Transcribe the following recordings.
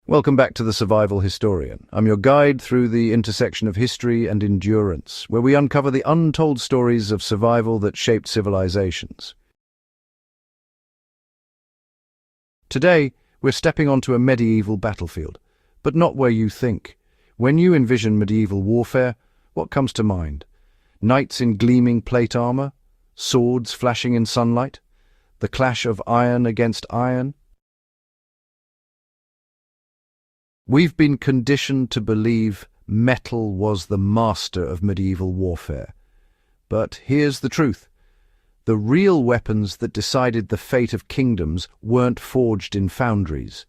Welcome back to The Survival Historian. I'm your guide through the intersection of history and endurance, where we uncover the untold stories of survival that shaped civilizations. Today, we're stepping onto a medieval battlefield, but not where you think. When you envision medieval warfare, what comes to mind? Knights in gleaming plate armor? Swords flashing in sunlight? The clash of iron against iron? We've been conditioned to believe metal was the master of medieval warfare. But here's the truth. The real weapons that decided the fate of kingdoms weren't forged in foundries.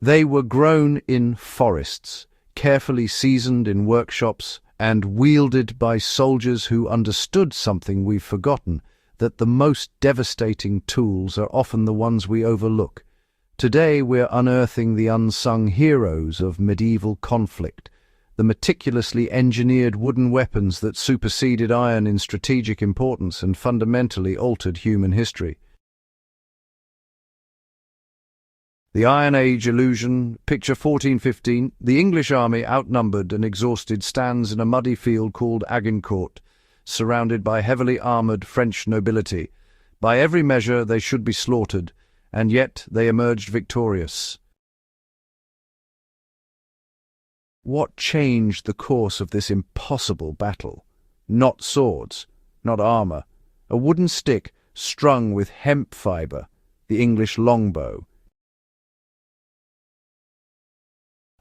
They were grown in forests, carefully seasoned in workshops, and wielded by soldiers who understood something we've forgotten, that the most devastating tools are often the ones we overlook. Today we're unearthing the unsung heroes of medieval conflict, the meticulously engineered wooden weapons that superseded iron in strategic importance and fundamentally altered human history. The Iron Age illusion, picture 1415, the English army, outnumbered and exhausted, stands in a muddy field called Agincourt, surrounded by heavily armoured French nobility. By every measure they should be slaughtered, and yet they emerged victorious. What changed the course of this impossible battle? Not swords, not armour, a wooden stick strung with hemp fibre, the English longbow.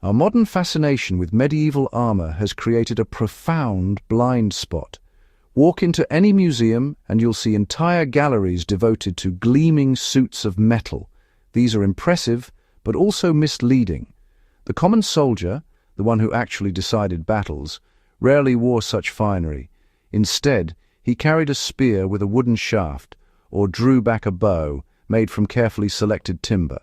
Our modern fascination with medieval armour has created a profound blind spot. Walk into any museum and you'll see entire galleries devoted to gleaming suits of metal. These are impressive, but also misleading. The common soldier, the one who actually decided battles, rarely wore such finery. Instead, he carried a spear with a wooden shaft or drew back a bow made from carefully selected timber.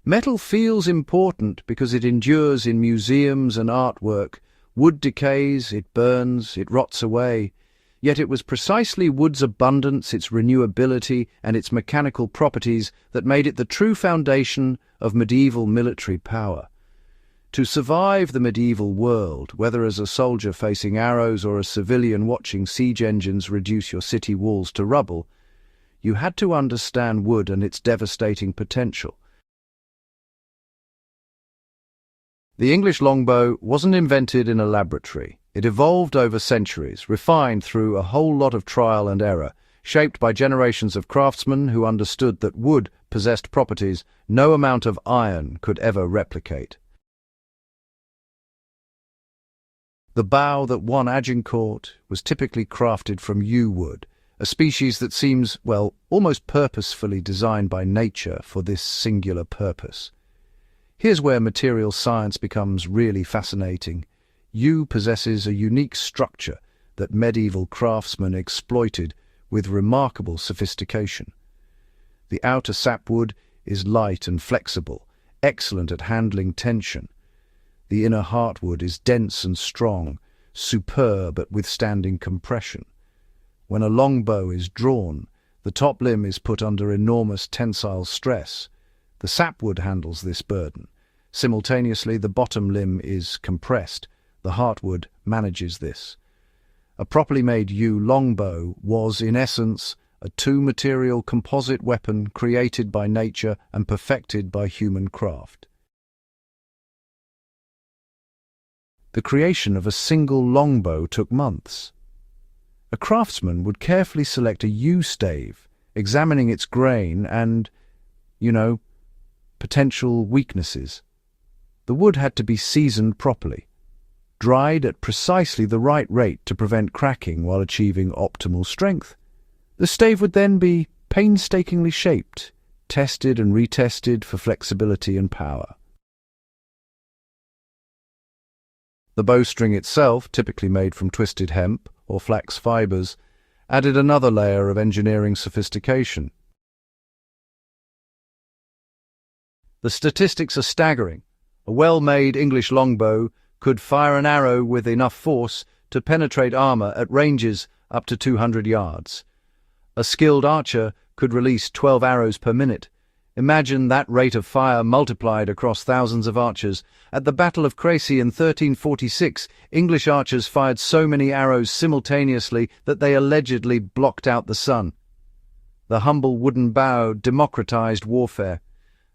Metal feels important because it endures in museums and artwork. Wood decays, it burns, it rots away. Yet it was precisely wood's abundance, its renewability, and its mechanical properties that made it the true foundation of medieval military power. To survive the medieval world, whether as a soldier facing arrows or a civilian watching siege engines reduce your city walls to rubble, you had to understand wood and its devastating potential. The English longbow wasn't invented in a laboratory. It evolved over centuries, refined through a whole lot of trial and error, shaped by generations of craftsmen who understood that wood possessed properties no amount of iron could ever replicate. The bow that won Agincourt was typically crafted from yew wood, a species that seems, well, almost purposefully designed by nature for this singular purpose. Here's where material science becomes really fascinating. Yew possesses a unique structure that medieval craftsmen exploited with remarkable sophistication. The outer sapwood is light and flexible, excellent at handling tension. The inner heartwood is dense and strong, superb at withstanding compression. When a longbow is drawn, the top limb is put under enormous tensile stress. The sapwood handles this burden. Simultaneously, the bottom limb is compressed. The heartwood manages this. A properly made yew longbow was, in essence, a two-material composite weapon created by nature and perfected by human craft. The creation of a single longbow took months. A craftsman would carefully select a yew stave, examining its grain and, potential weaknesses. The wood had to be seasoned properly, dried at precisely the right rate to prevent cracking while achieving optimal strength. The stave would then be painstakingly shaped, tested and retested for flexibility and power. The bowstring itself, typically made from twisted hemp or flax fibers, added another layer of engineering sophistication. The statistics are staggering. A well-made English longbow could fire an arrow with enough force to penetrate armor at ranges up to 200 yards. A skilled archer could release 12 arrows per minute, Imagine that rate of fire multiplied across thousands of archers. At the Battle of Crécy in 1346, English archers fired so many arrows simultaneously that they allegedly blocked out the sun. The humble wooden bow democratized warfare.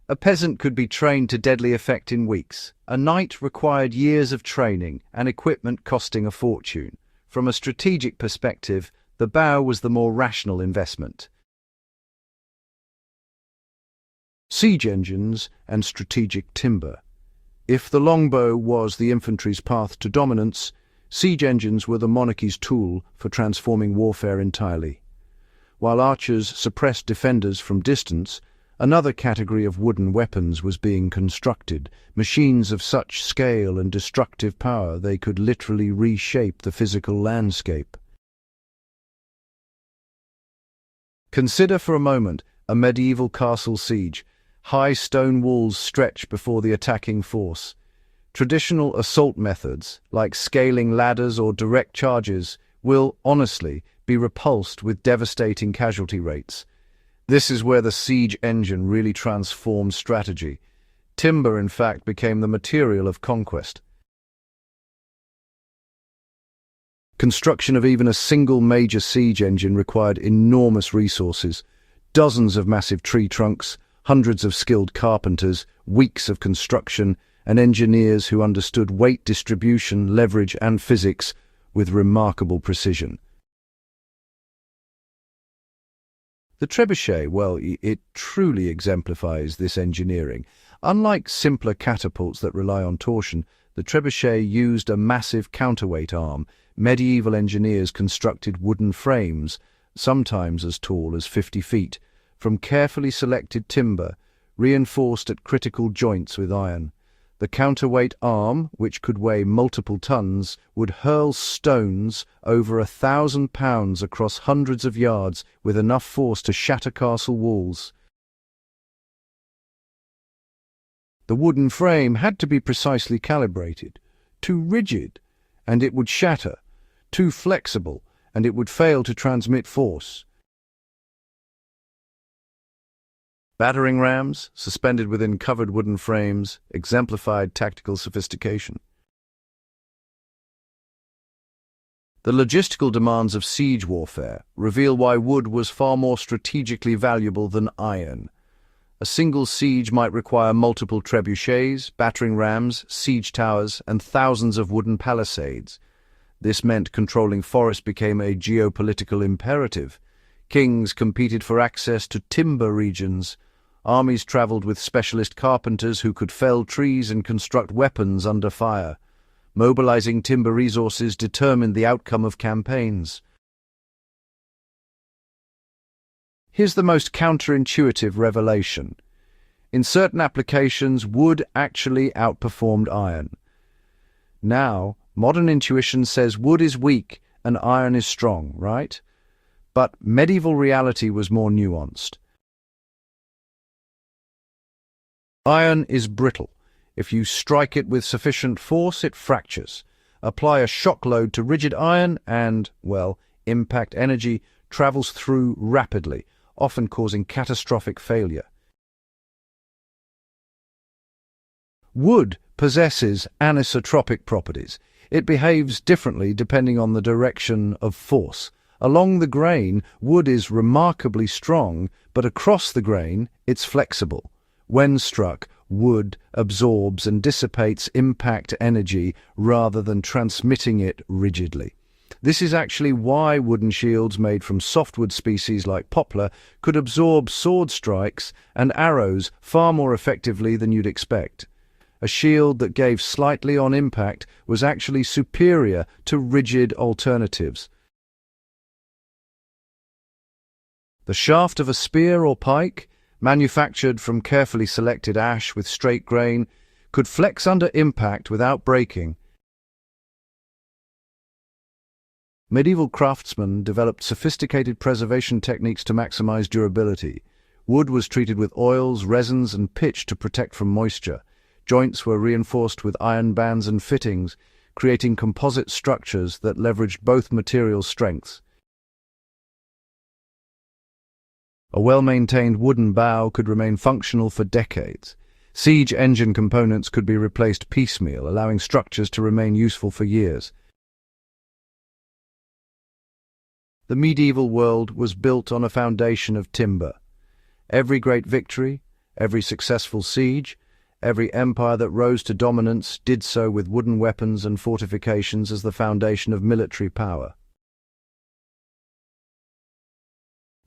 A peasant could be trained to deadly effect in weeks. A knight required years of training and equipment costing a fortune. From a strategic perspective, the bow was the more rational investment. Siege engines and strategic timber. If the longbow was the infantry's path to dominance, siege engines were the monarchy's tool for transforming warfare entirely. While archers suppressed defenders from distance, another category of wooden weapons was being constructed, machines of such scale and destructive power they could literally reshape the physical landscape. Consider for a moment a medieval castle siege. High stone walls stretch before the attacking force. Traditional assault methods, like scaling ladders or direct charges, will, honestly, be repulsed with devastating casualty rates. This is where the siege engine really transformed strategy. Timber, in fact, became the material of conquest. Construction of even a single major siege engine required enormous resources. Dozens of massive tree trunks, hundreds of skilled carpenters, weeks of construction, and engineers who understood weight distribution, leverage, and physics with remarkable precision. The trebuchet, well, it truly exemplifies this engineering. Unlike simpler catapults that rely on torsion, the trebuchet used a massive counterweight arm. Medieval engineers constructed wooden frames, sometimes as tall as 50 feet, from carefully selected timber, reinforced at critical joints with iron. The counterweight arm, which could weigh multiple tons, would hurl stones over 1,000 pounds across hundreds of yards with enough force to shatter castle walls. The wooden frame had to be precisely calibrated. Too rigid, and it would shatter. Too flexible, and it would fail to transmit force. Battering rams, suspended within covered wooden frames, exemplified tactical sophistication. The logistical demands of siege warfare reveal why wood was far more strategically valuable than iron. A single siege might require multiple trebuchets, battering rams, siege towers, and thousands of wooden palisades. This meant controlling forests became a geopolitical imperative. Kings competed for access to timber regions. Armies travelled with specialist carpenters who could fell trees and construct weapons under fire. Mobilizing timber resources determined the outcome of campaigns. Here's the most counterintuitive revelation. In certain applications, wood actually outperformed iron. Now, modern intuition says wood is weak and iron is strong, right? But medieval reality was more nuanced. Iron is brittle. If you strike it with sufficient force, it fractures. Apply a shock load to rigid iron and, well, impact energy travels through rapidly, often causing catastrophic failure. Wood possesses anisotropic properties. It behaves differently depending on the direction of force. Along the grain, wood is remarkably strong, but across the grain, it's flexible. When struck, wood absorbs and dissipates impact energy rather than transmitting it rigidly. This is actually why wooden shields made from softwood species like poplar could absorb sword strikes and arrows far more effectively than you'd expect. A shield that gave slightly on impact was actually superior to rigid alternatives. The shaft of a spear or pike, manufactured from carefully selected ash with straight grain, could flex under impact without breaking. Medieval craftsmen developed sophisticated preservation techniques to maximize durability. Wood was treated with oils, resins, and pitch to protect from moisture. Joints were reinforced with iron bands and fittings, creating composite structures that leveraged both material strengths. A well-maintained wooden bow could remain functional for decades. Siege engine components could be replaced piecemeal, allowing structures to remain useful for years. The medieval world was built on a foundation of timber. Every great victory, every successful siege, every empire that rose to dominance did so with wooden weapons and fortifications as the foundation of military power.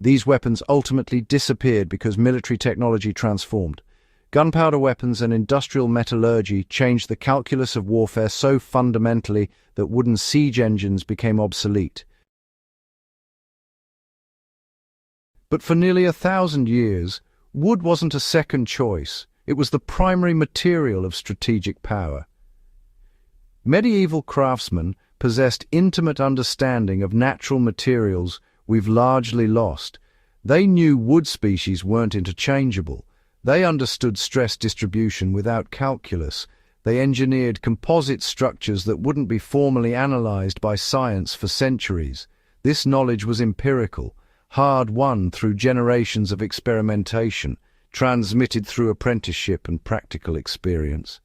These weapons ultimately disappeared because military technology transformed. Gunpowder weapons and industrial metallurgy changed the calculus of warfare so fundamentally that wooden siege engines became obsolete. But for nearly 1,000 years, wood wasn't a second choice. It was the primary material of strategic power. Medieval craftsmen possessed intimate understanding of natural materials we've largely lost. They knew wood species weren't interchangeable. They understood stress distribution without calculus. They engineered composite structures that wouldn't be formally analyzed by science for centuries. This knowledge was empirical, hard-won through generations of experimentation, transmitted through apprenticeship and practical experience.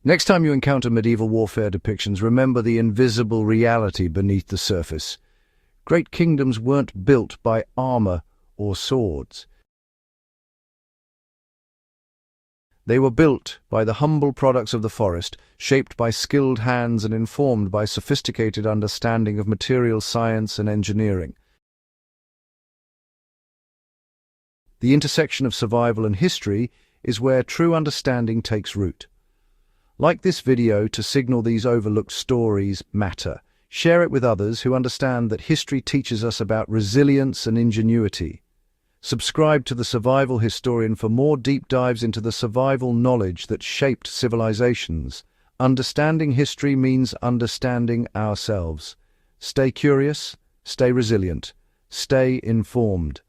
Next time you encounter medieval warfare depictions, remember the invisible reality beneath the surface. Great kingdoms weren't built by armor or swords. They were built by the humble products of the forest, shaped by skilled hands and informed by sophisticated understanding of material science and engineering. The intersection of survival and history is where true understanding takes root. Like this video to signal these overlooked stories matter. Share it with others who understand that history teaches us about resilience and ingenuity. Subscribe to The Survival Historian for more deep dives into the survival knowledge that shaped civilizations. Understanding history means understanding ourselves. Stay curious, stay resilient, stay informed.